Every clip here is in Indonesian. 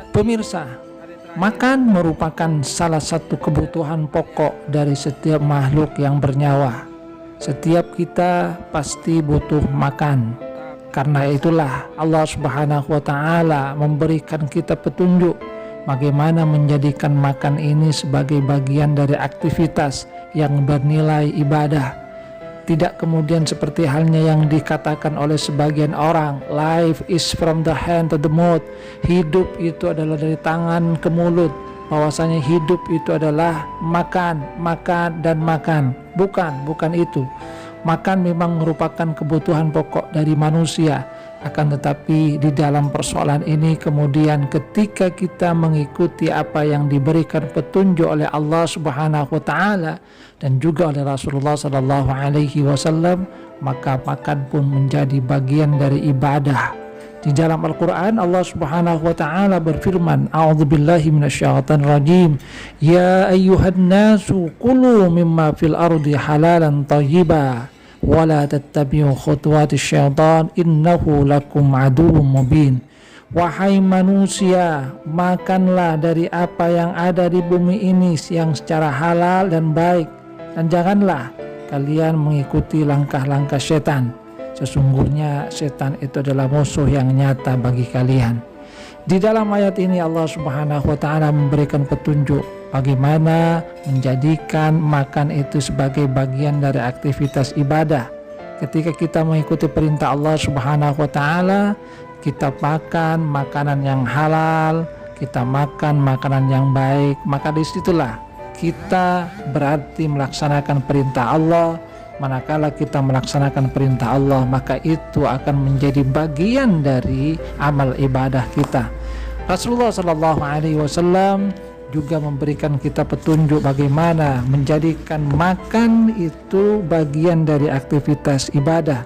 Pemirsa, makan merupakan salah satu kebutuhan pokok dari setiap makhluk yang bernyawa. Setiap kita pasti butuh makan. Karena itulah Allah Subhanahu wa Ta'ala memberikan kita petunjuk bagaimana menjadikan makan ini sebagai bagian dari aktivitas yang bernilai ibadah. Tidak kemudian seperti halnya yang dikatakan oleh sebagian orang, life is from the hand to the mouth. Hidup itu adalah dari tangan ke mulut. Bahwasanya hidup itu adalah makan, makan, dan makan. Bukan itu. Makan memang merupakan kebutuhan pokok dari manusia. Akan tetapi di dalam persoalan ini kemudian ketika kita mengikuti apa yang diberikan petunjuk oleh Allah Subhanahu wa Ta'ala dan juga oleh Rasulullah Sallallahu Alaihi Wasallam, maka makan pun menjadi bagian dari ibadah. Di dalam Al-Quran Allah Subhanahu wa Ta'ala berfirman, A'udzubillahi minasyaitonir rajim, Ya ayyuhan nasu kulu mimma fil ardi halalan thayyiba wala tattabi'u khutuwatis syaitan innahu lakum aduwwum mubin. Wahai manusia, makanlah dari apa yang ada di bumi ini yang secara halal dan baik, dan janganlah kalian mengikuti langkah-langkah setan. Sesungguhnya setan itu adalah musuh yang nyata bagi kalian. Di dalam ayat ini Allah Subhanahu wa Ta'ala memberikan petunjuk bagaimana menjadikan makan itu sebagai bagian dari aktivitas ibadah. Ketika kita mengikuti perintah Allah Subhanahu wa Ta'ala, kita makan makanan yang halal, kita makan makanan yang baik, maka disitulah kita berarti melaksanakan perintah Allah. Manakala kita melaksanakan perintah Allah, maka itu akan menjadi bagian dari amal ibadah kita. Rasulullah Sallallahu Alaihi Wasallam juga memberikan kita petunjuk bagaimana menjadikan makan itu bagian dari aktivitas ibadah.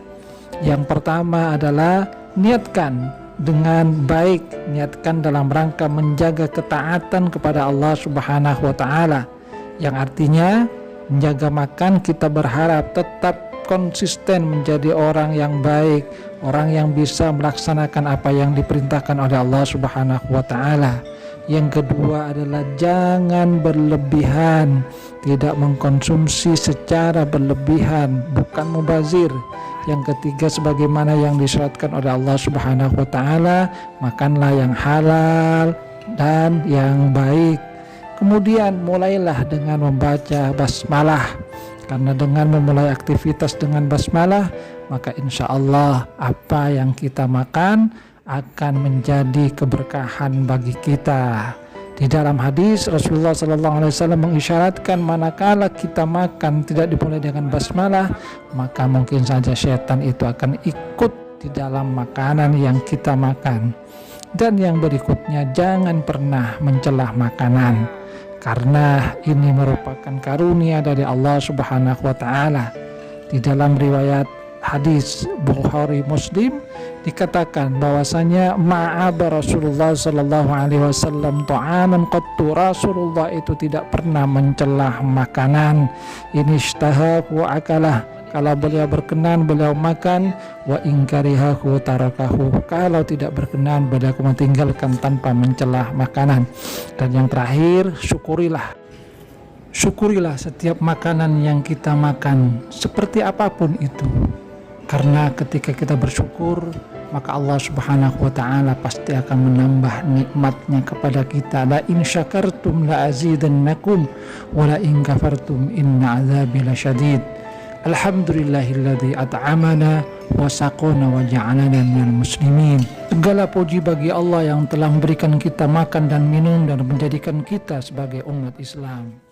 Yang pertama adalah niatkan dengan baik, niatkan dalam rangka menjaga ketaatan kepada Allah Subhanahu wa Ta'ala, yang artinya menjaga makan kita berharap tetap konsisten menjadi orang yang baik, orang yang bisa melaksanakan apa yang diperintahkan oleh Allah Subhanahu wa Ta'ala. Yang kedua adalah jangan berlebihan, tidak mengkonsumsi secara berlebihan, bukan mubazir. Yang ketiga, sebagaimana yang disyaratkan oleh Allah Subhanahu wa Ta'ala, makanlah yang halal dan yang baik. Kemudian mulailah dengan membaca basmalah, karena dengan memulai aktivitas dengan basmalah, maka insya Allah apa yang kita makan akan menjadi keberkahan bagi kita. Di dalam hadis Rasulullah Sallallahu Alaihi Wasallam mengisyaratkan manakala kita makan tidak dimulai dengan basmalah, maka mungkin saja setan itu akan ikut di dalam makanan yang kita makan. Dan yang berikutnya, jangan pernah mencelah makanan, karena ini merupakan karunia dari Allah Subhanahu wa Ta'ala. Di dalam riwayat hadis Bukhari Muslim dikatakan bahwasanya ma'aba Rasulullah Sallallahu Alaihi Wasallam ta'aman qattu, Rasulullah itu tidak pernah mencelah makanan. Ini ishtahahu akalah, kalau beliau berkenan beliau makan, wa ingkarihahu tarakahu, kalau tidak berkenan beliau meninggalkan tanpa mencelah makanan. Dan yang terakhir, syukurilah setiap makanan yang kita makan, seperti apapun itu. Karena ketika kita bersyukur, maka Allah Subhanahu wa Ta'ala pasti akan menambah nikmatnya kepada kita. La in syakartum la azidannakum wa la in kafartum inna azabi lasyadid. Alhamdulillahilladzi at'amana wa saqana wa ja'alana minal muslimin. Segala puji bagi Allah yang telah memberikan kita makan dan minum dan menjadikan kita sebagai umat Islam.